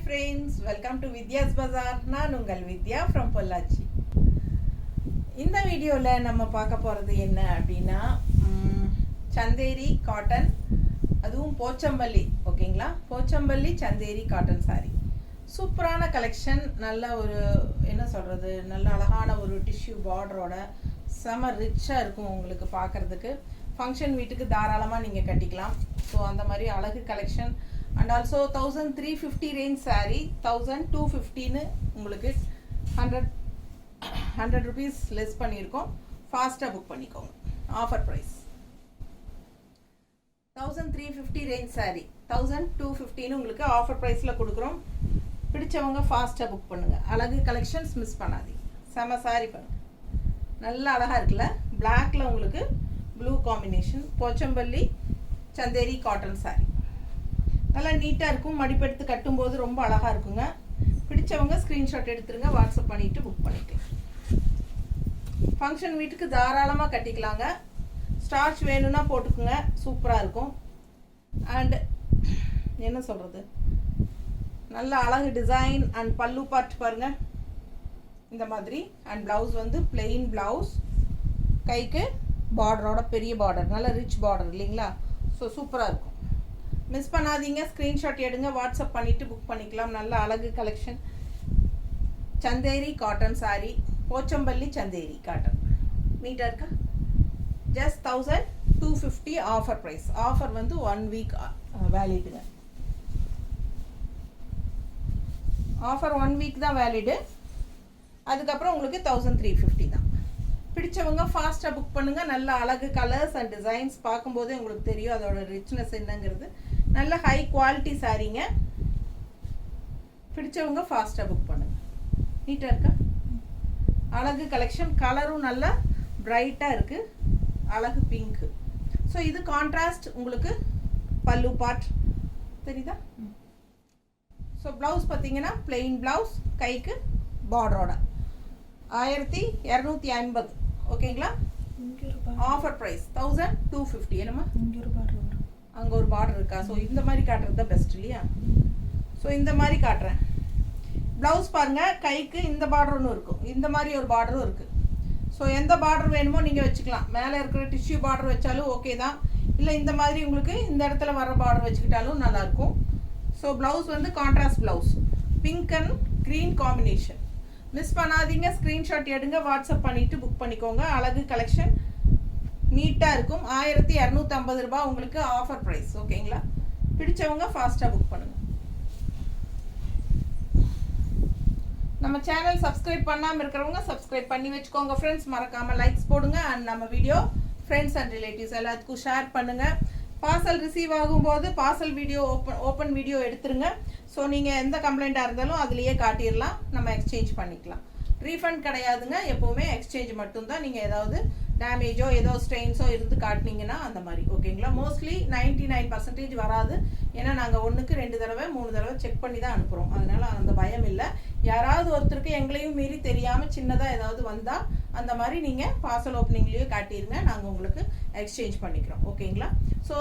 friends, welcome to Vidya's Bazaar. நான் உங்கள் வித்யா from Pollachi. இந்த வீடியோல நம்ம பார்க்க போறது என்ன அப்படினா சந்தேரி காட்டன், அதுவும் போச்சம்பள்ளி. ஓகேங்களா? Pochampalli Chanderi cotton saree. சூப்பரான கலெக்ஷன். நல்ல ஒரு என்ன சொல்றது, நல்ல அழகான ஒரு டிஷ்யூ பார்டரோட செம ரிச்சா இருக்கும் உங்களுக்கு பார்க்கிறதுக்கு. ஃபங்க்ஷன் வீட்டுக்கு தாராளமா நீங்க கட்டிக்கலாம். ஸோ அந்த மாதிரி அழகு collection. And also 1350 range saree, 1250 உங்களுக்கு 100 rupees less பண்ணியிருக்கோம். ஃபாஸ்ட்டாக புக் பண்ணிக்கோங்க. ஆஃபர் ப்ரைஸ் 1350 range saree 1250 உங்களுக்கு ஆஃபர் ப்ரைஸில் கொடுக்குறோம். பிடிச்சவங்க ஃபாஸ்ட்டாக புக் பண்ணுங்க. அழகு கலெக்ஷன்ஸ் மிஸ் பண்ணாதீங்க. செம சாரி பாருங்க, நல்ல அழகாக இருக்குல்ல. பிளாக்ல உங்களுக்கு blue combination, Pochampalli Chanderi cotton sorry. நல்லா நீட்டாக இருக்கும். மடிப்பெடுத்து கட்டும்போது ரொம்ப அழகாக இருக்குங்க. பிடிச்சவங்க ஸ்க்ரீன்ஷாட் எடுத்துருங்க, வாட்ஸ்அப் பண்ணிவிட்டு புக் பண்ணிக்கலாம். ஃபங்க்ஷன் வீட்டுக்கு தாராளமாக கட்டிக்கலாங்க. ஸ்டார்ச் வேணும்னா போட்டுக்குங்க, சூப்பராக இருக்கும். அண்ட் என்ன சொல்கிறது, நல்ல அழகு டிசைன். அண்ட் பல்லு பார்ட் பாருங்கள் இந்த மாதிரி. அண்ட் ப்ளவுஸ் வந்து பிளெயின் ப்ளவுஸ், கைக்கு பார்டரோட பெரிய பார்டர், நல்ல ரிச் பார்டர் இல்லைங்களா? ஸோ சூப்பராக இருக்கும். மிஸ் பண்ணாதீங்க, ஸ்க்ரீன்ஷாட் எடுங்க, வாட்ஸ்அப் பண்ணிவிட்டு புக் பண்ணிக்கலாம். நல்ல அழகு collection. Chanderi cotton sari, Pochampally Chanderi cotton. நீட்டாக இருக்கா? Just 1250 offer price. ஆஃபர் வந்து 1 வீக் வேலிடுங்க. ஆஃபர் 1 வீக் தான் வேலிடு. அதுக்கப்புறம் உங்களுக்கு 1350 தான். பிடிச்சவங்க ஃபாஸ்ட்டாக புக் பண்ணுங்கள். நல்ல அழகு கலர்ஸ் அண்ட் டிசைன்ஸ் பார்க்கும்போதே உங்களுக்கு தெரியும் அதோட ரிச்னஸ் என்னங்கிறது. நல்ல ஹை குவாலிட்டி சாரீங்க. பிடிச்சவங்க ஃபாஸ்ட்டாக புக் பண்ணுங்கள். நீட்டாக இருக்கா? அழகு கலெக்ஷன். கலரும் நல்லா பிரைட்டாக இருக்குது. அழகு பிங்க்கு. ஸோ இது கான்ட்ராஸ்ட் உங்களுக்கு பல்லு பார்ட் தெரியுதா? ஸோ ப்ளவுஸ் பார்த்தீங்கன்னா பிளெயின் ப்ளவுஸ், கைக்கு பார்டரோட 1250. ஓகேங்களா? Offer price 1250. என்னம்மா அங்கே ஒரு பார்டர் இருக்கா? ஸோ இந்த மாதிரி காட்டுறது தான் பெஸ்ட் இல்லையா? ஸோ இந்த மாதிரி காட்டுறேன். ப்ளவுஸ் பாருங்கள், கைக்கு இந்த பார்டர் ஒன்று இருக்கும், இந்த மாதிரி ஒரு பார்டரும் இருக்குது. ஸோ எந்த பார்டர் வேணுமோ நீங்கள் வச்சுக்கலாம். மேலே இருக்கிற டிஷ்யூ பார்டர் வச்சாலும் ஓகே தான், இல்லை இந்த மாதிரி உங்களுக்கு இந்த இடத்துல வர பார்டர் வச்சுக்கிட்டாலும் நல்லாயிருக்கும். ஸோ ப்ளவுஸ் வந்து contrast blouse, pink and green combination. Miss பண்ணாதீங்க, ஸ்க்ரீன்ஷாட் எடுங்க, வாட்ஸ்அப் பண்ணிவிட்டு புக் பண்ணிக்கோங்க. அழகு கலெக்ஷன் நீட்டாக இருக்கும். 1250 ரூபாய் உங்களுக்கு ஆஃபர் ப்ரைஸ். ஓகேங்களா? பிடிச்சவங்க ஃபாஸ்ட்டாக புக் பண்ணுங்கள். நம்ம சேனல் சப்ஸ்கிரைப் பண்ணாமல் இருக்கிறவங்க சப்ஸ்கிரைப் பண்ணி வச்சுக்கோங்க ஃப்ரெண்ட்ஸ். மறக்காமல் லைக்ஸ் போடுங்க. அண்ட் நம்ம வீடியோ ஃப்ரெண்ட்ஸ் அண்ட் ரிலேட்டிவ்ஸ் எல்லாத்துக்கும் ஷேர் பண்ணுங்கள். பார்சல் ரிசீவ் ஆகும்போது பார்சல் வீடியோ ஓப்பன் வீடியோ எடுத்துருங்க. ஸோ நீங்கள் எந்த கம்ப்ளைண்ட்டாக இருந்தாலும் அதுலேயே காட்டிடலாம், நம்ம எக்ஸ்சேஞ்ச் பண்ணிக்கலாம். ரீஃபண்ட் கிடையாதுங்க, எப்போவுமே எக்ஸ்சேஞ்ச் மட்டும்தான். நீங்கள் ஏதாவது டேமேஜோ ஏதோ ஸ்ட்ரெயின்ஸோ இருந்து காட்டினீங்கன்னா அந்த மாதிரி. ஓகேங்களா? மோஸ்ட்லி 99% வராது. ஏன்னா நாங்கள் 1க்கு 2 தடவை 3 தடவை செக் பண்ணி தான் அனுப்புகிறோம். அதனால் அந்த பயம் இல்லை. யாராவது ஒருத்தருக்கு எங்களையும் மீறி தெரியாமல் சின்னதாக ஏதாவது வந்தால் அந்த மாதிரி நீங்கள் பார்சல் ஓப்பனிங்லேயே காட்டிடுங்க, நாங்கள் உங்களுக்கு எக்ஸ்சேஞ்ச் பண்ணிக்கிறோம். ஓகேங்களா? ஸோ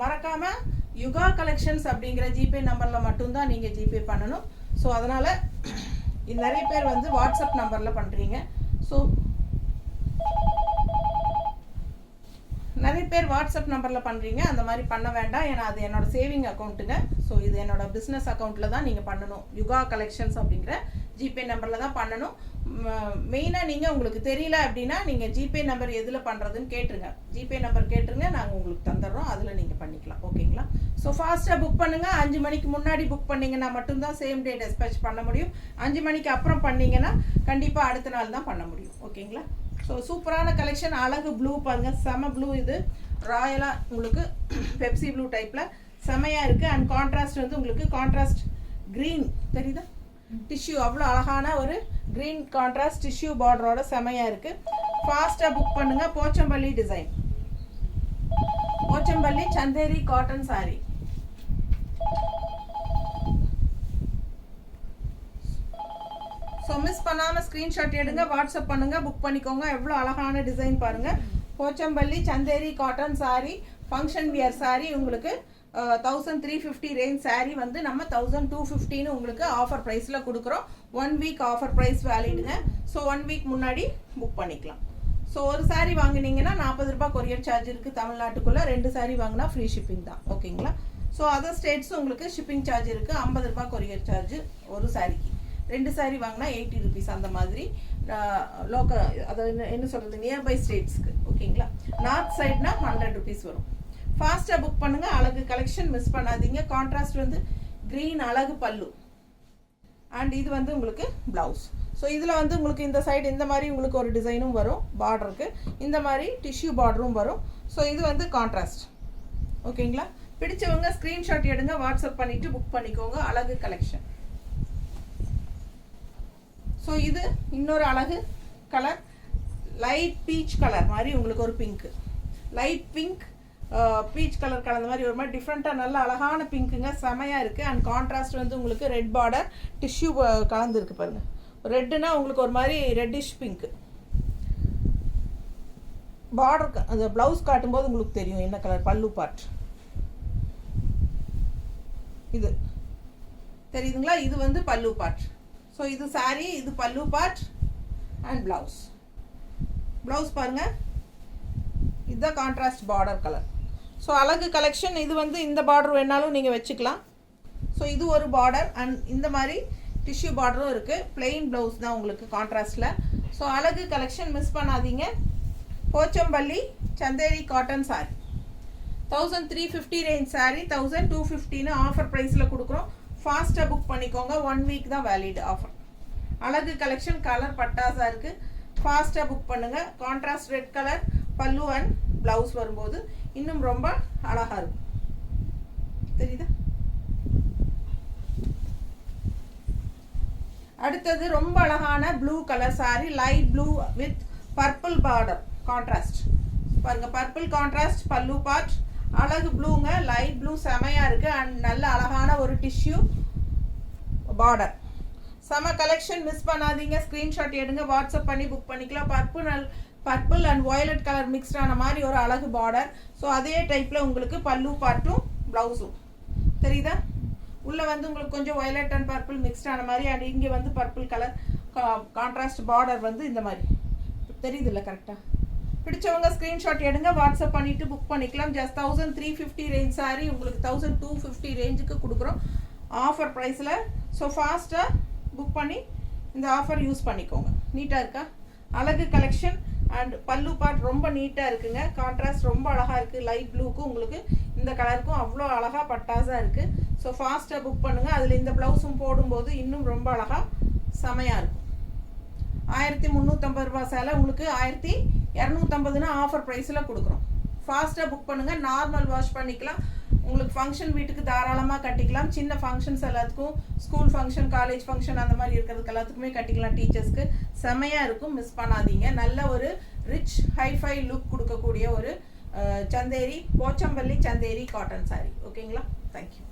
மறக்காமல் யுகா கலெக்ஷன்ஸ் அப்படிங்கிற ஜிபே நம்பரில் மட்டும்தான் நீங்கள் ஜிபே பண்ணணும். ஸோ அதனால் நிறைய பேர் வந்து வாட்ஸ்அப் நம்பரில் பண்ணுறீங்க. ஸோ நிறைய பேர் வாட்ஸ்அப் நம்பரில் பண்ணுறீங்க, அந்த மாதிரி பண்ண வேண்டாம். ஏன்னா அது என்னோடய சேவிங் அக்கௌண்ட்டுங்க. ஸோ இது என்னோடய பிஸ்னஸ் அக்கௌண்ட்டில் தான் நீங்கள் பண்ணணும். யுகா கலெக்ஷன்ஸ் அப்படிங்கிற ஜிபே நம்பரில் தான் பண்ணணும். மெயினாக நீங்கள் உங்களுக்கு தெரியல அப்படின்னா நீங்கள் ஜிபே நம்பர் எதில் பண்ணுறதுன்னு கேட்டுருங்க. ஜிபே நம்பர் கேட்டுருங்க, நாங்கள் உங்களுக்கு தந்துடுறோம், அதில் நீங்கள் பண்ணிக்கலாம். ஓகேங்களா? ஸோ ஃபாஸ்ட்டாக புக் பண்ணுங்கள். 5 மணிக்கு முன்னாடி புக் பண்ணிங்கன்னா மட்டும்தான் சேம் டே டிஸ்பேச் பண்ண முடியும். 5 மணிக்கு அப்புறம் பண்ணிங்கன்னா கண்டிப்பாக அடுத்த நாள் தான் பண்ண முடியும். ஓகேங்களா? ஸோ சூப்பரான கலெக்ஷன். அழகு ப்ளூ பாருங்கள், செம ப்ளூ. இது ராயலாக உங்களுக்கு பெப்சி ப்ளூ டைப்பில் செமையாக இருக்குது. அண்ட் கான்ட்ராஸ்ட் வந்து உங்களுக்கு கான்ட்ராஸ்ட் க்ரீன் தெரியுதா? டிஷ்யூ அவ்வளோ அழகான ஒரு க்ரீன் கான்ட்ராஸ்ட் டிஷ்யூ பார்டரோட செமையாக இருக்குது. ஃபாஸ்ட்டாக புக் பண்ணுங்கள். Pochampalli design, Pochampalli Chanderi cotton sorry. So miss பண்ணாமல் ஸ்க்ரீன்ஷாட் எடுங்க, வாட்ஸ்அப் பண்ணுங்கள், புக் பண்ணிக்கோங்க. எவ்வளோ அழகான டிசைன் பாருங்கள். Pochampalli Chanderi cotton sorry, function wear sorry உங்களுக்கு 1350 ரேஞ்ச் saree வந்து நம்ம 1250 உங்களுக்கு ஆஃபர் ப்ரைஸில் கொடுக்குறோம். 1 வீக் ஆஃபர் ப்ரைஸ் வேலிடுங்க. ஸோ 1 வீக் முன்னாடி புக் பண்ணிக்கலாம். ஸோ ஒரு saree வாங்கினீங்கன்னா 40 ரூபாய் கொரியர் சார்ஜ் இருக்குது தமிழ்நாட்டுக்குள்ளே. 2 saree வாங்கினா ஃப்ரீ ஷிப்பிங் தான். ஓகேங்களா? ஸோ அதர் ஸ்டேட்ஸும் உங்களுக்கு ஷிப்பிங் சார்ஜ் இருக்குது. 50 ரூபாய் கொரியர் சார்ஜ் ஒரு சாரிக்கு. 2 saree வாங்கினா 80 rupees அந்த மாதிரி. லோக்கல் அதை என்ன சொல்கிறது, நியர்பை ஸ்டேட்ஸ்க்கு. ஓகேங்களா? நார்த் சைட்னா 100 rupees வரும். ஃபாஸ்ட்டாக புக் பண்ணுங்கள். அழகு கலெக்ஷன் மிஸ் பண்ணாதீங்க. கான்ட்ராஸ்ட் வந்து க்ரீன் அழகு பல்லு அண்ட் இது வந்து உங்களுக்கு ப்ளவுஸ். ஸோ இதில் வந்து உங்களுக்கு இந்த சைடு இந்த மாதிரி உங்களுக்கு ஒரு டிசைனும் வரும் பார்டருக்கு. இந்த மாதிரி டிஷ்யூ பார்டரும் வரும். ஸோ இது வந்து கான்ட்ராஸ்ட். ஓகேங்களா? பிடிச்சவங்க ஸ்க்ரீன்ஷாட் எடுங்க, வாட்ஸ்அப் பண்ணிவிட்டு புக் பண்ணிக்கோங்க. அழகு கலெக்ஷன். ஸோ இது இன்னொரு அழகு கலர், லைட் பீச் கலர் மாதிரி உங்களுக்கு ஒரு pink, light pink peach colour கலந்த மாதிரி ஒரு மாதிரி டிஃப்ரெண்ட்டாக நல்ல அழகான பிங்க்குங்க. செமையாக இருக்குது. அண்ட் கான்ட்ராஸ்ட் வந்து உங்களுக்கு ரெட் பார்டர் டிஷ்யூ கலந்துருக்கு பாருங்கள். ரெட்டுனா உங்களுக்கு ஒரு மாதிரி ரெட்டிஷ் பிங்க்கு. பார்டர் அந்த ப்ளவுஸ் காட்டும்போது உங்களுக்கு தெரியும் என்ன கலர். பல்லு பார்ட் இது தெரியுதுங்களா? இது வந்து பல்லு பார்ட். ஸோ இது saree, இது பல்லு பார்ட் அண்ட் ப்ளவுஸ். ப்ளவுஸ் பாருங்கள், இதுதான் கான்ட்ராஸ்ட் பார்டர் கலர். ஸோ அழகு கலெக்ஷன். இது வந்து இந்த பார்டர் வேணாலும் நீங்கள் வச்சுக்கலாம். ஸோ இது ஒரு பார்டர் அண்ட் இந்த மாதிரி டிஷ்யூ பார்டரும் இருக்குது. பிளெயின் ப்ளவுஸ் தான் உங்களுக்கு கான்ட்ராஸ்டில். ஸோ அழகு கலெக்ஷன் மிஸ் பண்ணாதீங்க. Pochampalli Chanderi cotton saree 1350 range saree 1250 offer ப்ரைஸில் கொடுக்குறோம். ஃபாஸ்ட்டாக புக் பண்ணிக்கோங்க. 1 வீக் தான் வேலிட் ஆஃபர். அழகு கலெக்ஷன் கலர் பட்டாஸாக இருக்குது. ஃபாஸ்ட்டாக புக் பண்ணுங்கள். கான்ட்ராஸ்ட் ரெட் கலர் பல்லு அண்ட் ப்ளவுஸ் வரும்போது இன்னும் ரொம்ப அழகாக இருக்கும். தெரியுதா? அடுத்தது ரொம்ப அழகான blue colour saree, light blue with purple border contrast. பாருங்கள், பர்பிள் கான்ட்ராஸ்ட் பல்லு பார்ட். அழகு ப்ளூங்க, லைட் ப்ளூ செமையாக இருக்குது. அண்ட் நல்ல அழகான ஒரு டிஷ்யூ பார்டர். செம கலெக்ஷன் மிஸ் பண்ணாதீங்க. ஸ்க்ரீன்ஷாட் எடுங்க, வாட்ஸ்அப் பண்ணி புக் பண்ணிக்கலாம். பர்பிள் அண்ட் வயலட் கலர் மிக்ஸ்டான மாதிரி ஒரு அழகு பார்டர். ஸோ அதே டைப்பில் உங்களுக்கு பல்லு பார்ட்டும் ப்ளவுஸும் தெரியுதா? உள்ளே வந்து உங்களுக்கு கொஞ்சம் வயலட் அண்ட் பர்பிள் மிக்ஸ்டான மாதிரி அண்ட் இங்கே வந்து பர்பிள் கலர் கான்ட்ராஸ்ட் பார்டர் வந்து இந்த மாதிரி தெரியுது இல்லை கரெக்டாக? பிடிச்சவங்க ஸ்க்ரீன்ஷாட் எடுங்க, வாட்ஸ்அப் பண்ணிவிட்டு புக் பண்ணிக்கலாம். ஜஸ்ட் 1350 ரேஞ்ச் saree உங்களுக்கு 1250 ரேஞ்சுக்கு கொடுக்குறோம் ஆஃபர் ப்ரைஸில். ஸோ ஃபாஸ்ட்டாக புக் பண்ணி இந்த ஆஃபர் யூஸ் பண்ணிக்கோங்க. நீட்டாக இருக்கா? அழகு கலெக்ஷன் அண்ட் பல்லு பார்ட் ரொம்ப நீட்டாக இருக்குங்க. கான்ட்ராஸ்ட் ரொம்ப அழகாக இருக்குது. லைட் ப்ளூக்கும் உங்களுக்கு இந்த கலருக்கும் அவ்வளோ அழகாக பட்டாஸாக இருக்குது. ஸோ ஃபாஸ்ட்டாக புக் பண்ணுங்கள். அதில் இந்த ப்ளவுஸும் போடும்போது இன்னும் ரொம்ப அழகாக செமையாக இருக்கும். 1350 ரூபா சேலை உங்களுக்கு 1250 ஆஃபர் ப்ரைஸில் கொடுக்குறோம். ஃபாஸ்ட்டாக புக் பண்ணுங்கள். நார்மல் வாஷ் பண்ணிக்கலாம். உங்களுக்கு ஃபங்க்ஷன் வீட்டுக்கு தாராளமாக கட்டிக்கலாம். சின்ன ஃபங்க்ஷன்ஸ் எல்லாத்துக்கும், ஸ்கூல் ஃபங்க்ஷன், காலேஜ் ஃபங்க்ஷன் அந்த மாதிரி இருக்கிறதுக்கு எல்லாத்துக்குமே கட்டிக்கலாம். டீச்சர்ஸ்க்கு செமையாக இருக்கும். மிஸ் பண்ணாதீங்க. நல்ல ஒரு ரிச் ஹைஃபை லுக் கொடுக்கக்கூடிய ஒரு சந்தேரி, போச்சம்பள்ளி சந்தேரி காட்டன் saree. ஓகேங்களா? தேங்க்யூ.